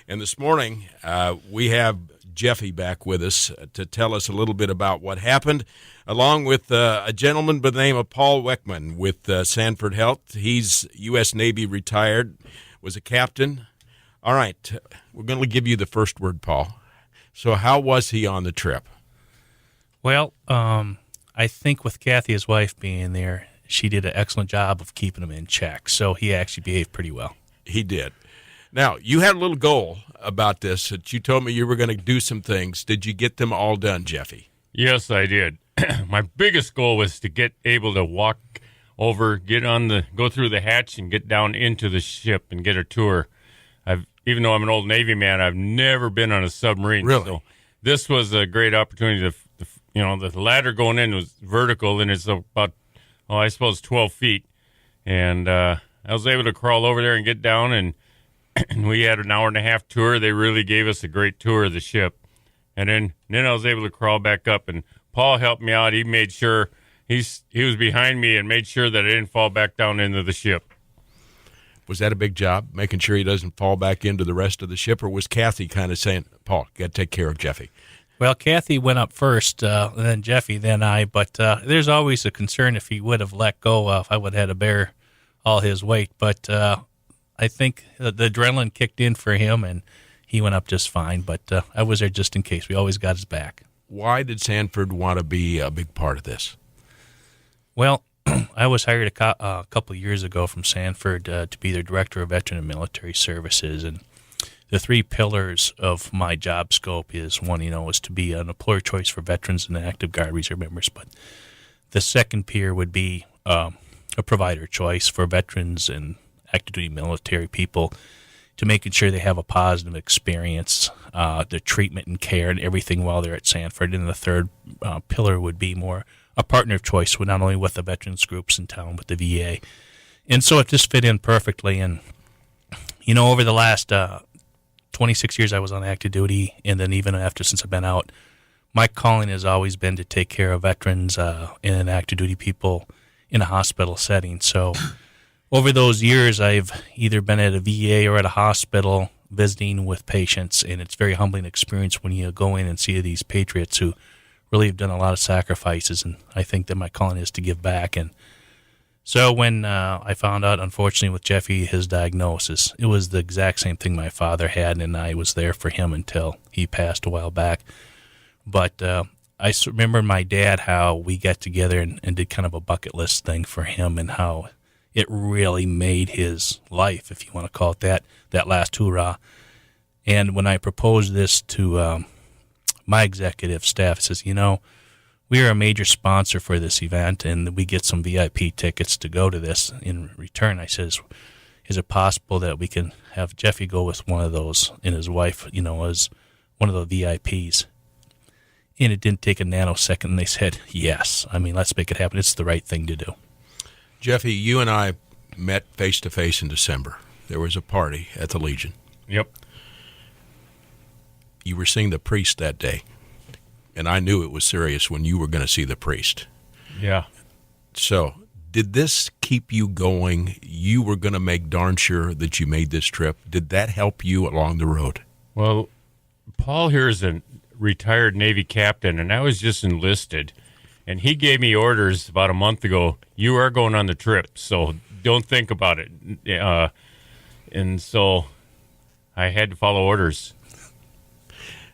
And this morning, we have Jeffy back with us to tell us a little bit about what happened, along with a gentleman by the name of Paul Weckman with Sanford Health. He's U.S. Navy retired, was a captain. All right, we're going to give you the first word, Paul. So how was he on the trip? Well, I think with Kathy, his wife, being there, she did an excellent job of keeping him in check. So he actually behaved pretty well. He did. Now, you had a little goal about this that you told me you were going to do some things. Did you get them all done, Jeffy? Yes, I did. My biggest goal was to get able to walk over, go through the hatch and get down into the ship and get a tour. Even though I'm an old Navy man, I've never been on a submarine. Really? So this was a great opportunity the ladder going in was vertical and it's about, I suppose 12 feet. And I was able to crawl over there and get down, and we had an hour and a half tour. They really gave us a great tour of the ship. And then I was able to crawl back up, and Paul helped me out. He made sure he was behind me and made sure that I didn't fall back down into the ship. Was that a big job, making sure he doesn't fall back into the rest of the ship, or was Kathy kind of saying, Paul, you got to take care of Jeffy? Well, Kathy went up first, then Jeffy, then I. But there's always a concern if he would have let go, if I would have had to bear all his weight. But I think the adrenaline kicked in for him, and he went up just fine. But I was there just in case. We always got his back. Why did Sanford want to be a big part of this? Well, I was hired a couple of years ago from Sanford to be their Director of Veteran and Military Services. And the three pillars of my job scope is, one, is to be an employer choice for veterans and active Guard Reserve members. But the second pier would be a provider choice for veterans and active duty military people, to making sure they have a positive experience, the treatment and care and everything while they're at Sanford. And the third pillar would be more a partner of choice, not only with the veterans groups in town, but the VA. And so it just fit in perfectly. And, over the last 26 years I was on active duty, and then even since I've been out, my calling has always been to take care of veterans and active duty people in a hospital setting. So over those years, I've either been at a VA or at a hospital visiting with patients, and it's a very humbling experience when you go in and see these patriots who really have done a lot of sacrifices, and I think that my calling is to give back. And so when I found out, unfortunately, with Jeffy, his diagnosis, it was the exact same thing my father had, and I was there for him until he passed a while back. But I remember my dad, how we got together and did kind of a bucket list thing for him, and how it really made his life, if you want to call it that last hoorah. And when I proposed this to my executive staff, it says, we are a major sponsor for this event, and we get some VIP tickets to go to this. In return, I says, is it possible that we can have Jeffy go with one of those, and his wife, as one of the VIPs? And it didn't take a nanosecond, and they said, yes. Let's make it happen. It's the right thing to do. Jeffy, you and I met face-to-face in December. There was a party at the Legion. Yep. You were seeing the priest that day, and I knew it was serious when you were going to see the priest. Yeah. So did this keep you going? You were going to make darn sure that you made this trip. Did that help you along the road? Well, Paul here is a retired Navy captain, and I was just enlisted. And he gave me orders about a month ago, you are going on the trip, so don't think about it. And so I had to follow orders.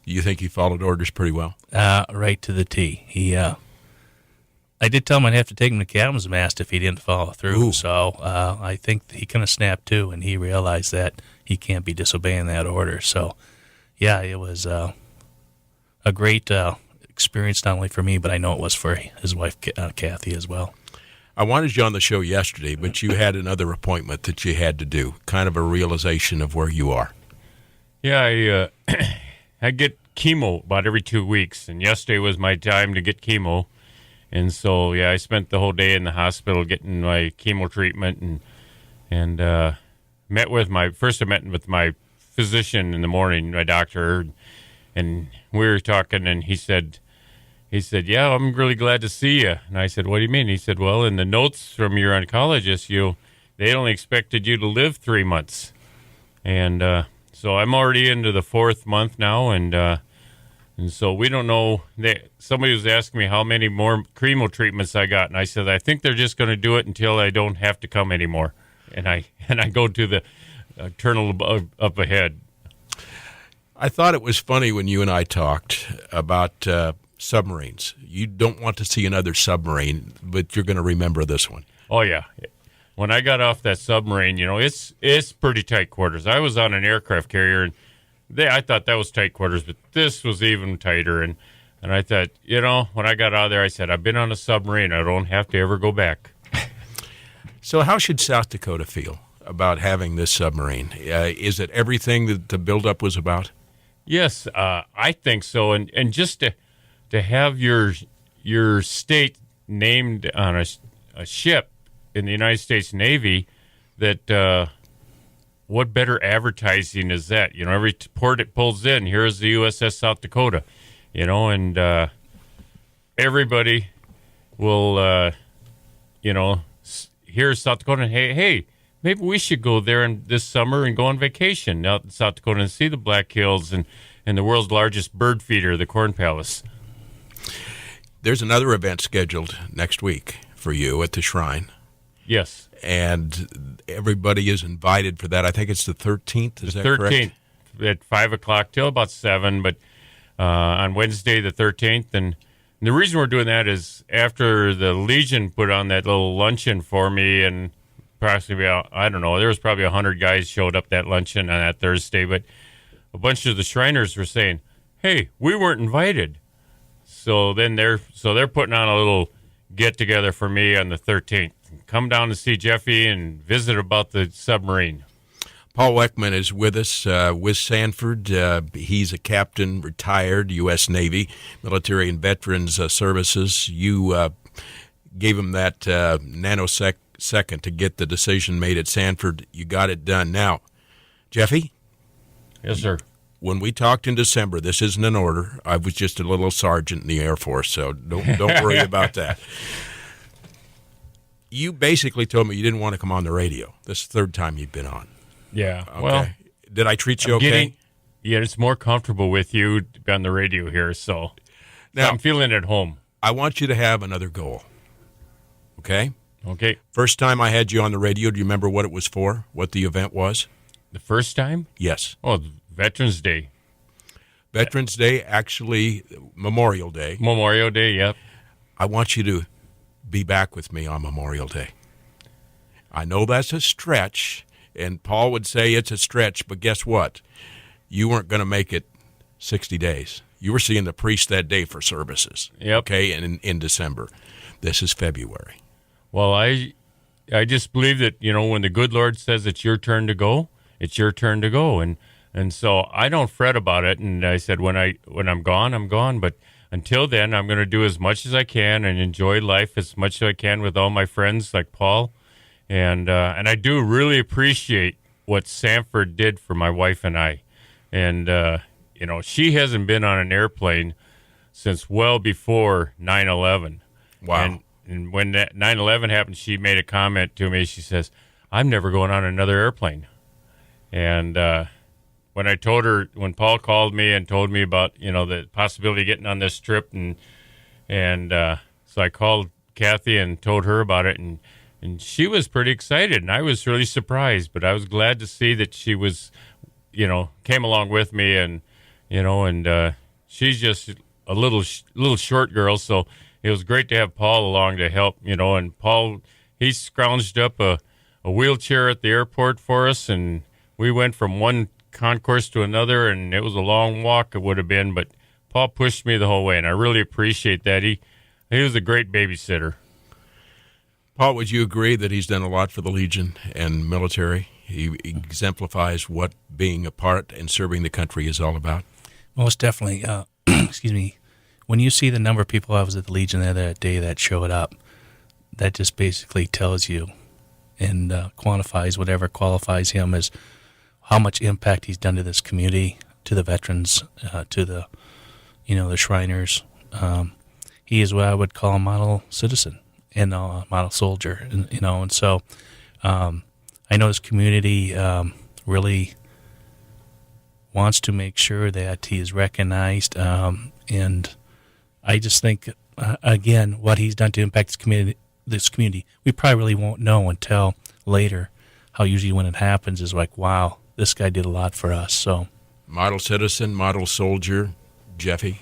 You think he followed orders pretty well? Right to the T. I did tell him I'd have to take him to captain's mast if he didn't follow through. Ooh. So I think he kind of snapped too, and he realized that he can't be disobeying that order. So, yeah, it was a great experience, not only for me, but I know it was for his wife, Kathy, as well. I wanted you on the show yesterday, but you had another appointment that you had to do, kind of a realization of where you are. Yeah, I get chemo about every 2 weeks, and yesterday was my time to get chemo. And so, yeah, I spent the whole day in the hospital getting my chemo treatment, and met with my physician in the morning, my doctor, and we were talking, and he said, yeah, I'm really glad to see you. And I said, what do you mean? He said, well, in the notes from your oncologist, they only expected you to live 3 months. And So I'm already into the 4th month now, and so we don't know. Somebody was asking me how many more chemo treatments I got, and I said I think they're just going to do it until I don't have to come anymore, and I go to the eternal up ahead. I thought it was funny when you and I talked about submarines. You don't want to see another submarine, but you're going to remember this one. Oh yeah. When I got off that submarine, it's pretty tight quarters. I was on an aircraft carrier, and I thought that was tight quarters, but this was even tighter. And I thought, when I got out of there, I said, I've been on a submarine. I don't have to ever go back. So how should South Dakota feel about having this submarine? Is it everything that the buildup was about? Yes, I think so. And just to have your state named on a ship in the United States Navy, that what better advertising is that? Every port it pulls in, here's the USS South Dakota, and everybody will, here's South Dakota, and hey, maybe we should go there this summer and go on vacation out in South Dakota and see the Black Hills and the world's largest bird feeder, the Corn Palace. There's another event scheduled next week for you at the Shrine. Yes. And everybody is invited for that. I think it's the 13th. Is that correct? 13th at 5 o'clock till about 7, but on Wednesday the 13th. And the reason we're doing that is after the Legion put on that little luncheon for me, and approximately, I don't know, there was probably 100 guys showed up that luncheon on that Thursday, but a bunch of the Shriners were saying, hey, we weren't invited. So then they're putting on a little get-together for me on the 13th. Come down to see Jeffy and visit about the submarine. Paul Weckman is with us with Sanford. He's a captain, retired, U.S. Navy, Military and Veterans Services. You gave him that nanosecond to get the decision made at Sanford. You got it done. Now, Jeffy? Yes, sir. When we talked in December, this isn't an order. I was just a little sergeant in the Air Force, so don't worry about that. You basically told me you didn't want to come on the radio. This is the third time you've been on. Yeah. Okay. Well, did I treat you okay? It's more comfortable with you on the radio here, so now I'm feeling at home. I want you to have another goal. Okay? Okay. First time I had you on the radio, do you remember what it was for? What the event was? The first time? Yes. Oh, Veterans Day. Veterans Day, actually Memorial Day. Memorial Day, yep. I want you to be back with me on Memorial Day. I know that's a stretch, and Paul would say it's a stretch, but guess what? You weren't going to make it 60 days. You were seeing the priest that day for services. Yep. Okay, and in December. This is February. Well, I just believe that, when the good Lord says it's your turn to go, it's your turn to go. And so I don't fret about it. And I said, when I'm gone, I'm gone. But until then, I'm going to do as much as I can and enjoy life as much as I can with all my friends like Paul. And I do really appreciate what Sanford did for my wife and I. And, she hasn't been on an airplane since well before 9/11. Wow. And when that 9/11 happened, she made a comment to me. She says, I'm never going on another airplane. And when I told her, when Paul called me and told me about, the possibility of getting on this trip, and so I called Kathy and told her about it, and she was pretty excited, and I was really surprised, but I was glad to see that she was, came along with me, and she's just a little short girl, so it was great to have Paul along to help, and Paul, he scrounged up a wheelchair at the airport for us, and we went from one concourse to another, and it was a long walk it would have been, but Paul pushed me the whole way, and I really appreciate that. He was a great babysitter. Paul, would you agree that he's done a lot for the Legion and military? He exemplifies what being a part and serving the country is all about. Well, it's definitely, excuse me, when you see the number of people I was at the Legion the other day that showed up, that just basically tells you and quantifies whatever qualifies him as how much impact he's done to this community, to the veterans, to the, the Shriners. He is what I would call a model citizen and a model soldier, and so I know this community really wants to make sure that he is recognized. And I just think, again, what he's done to impact this community, we probably really won't know until later. How usually when it happens is like, wow, this guy did a lot for us. So, model citizen, model soldier, Jeffy,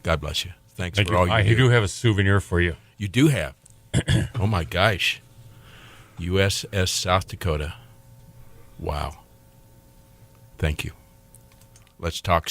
God bless you. Thanks for all you do. I do have a souvenir for you. You do have. Oh, my gosh. USS South Dakota. Wow. Thank you. Let's talk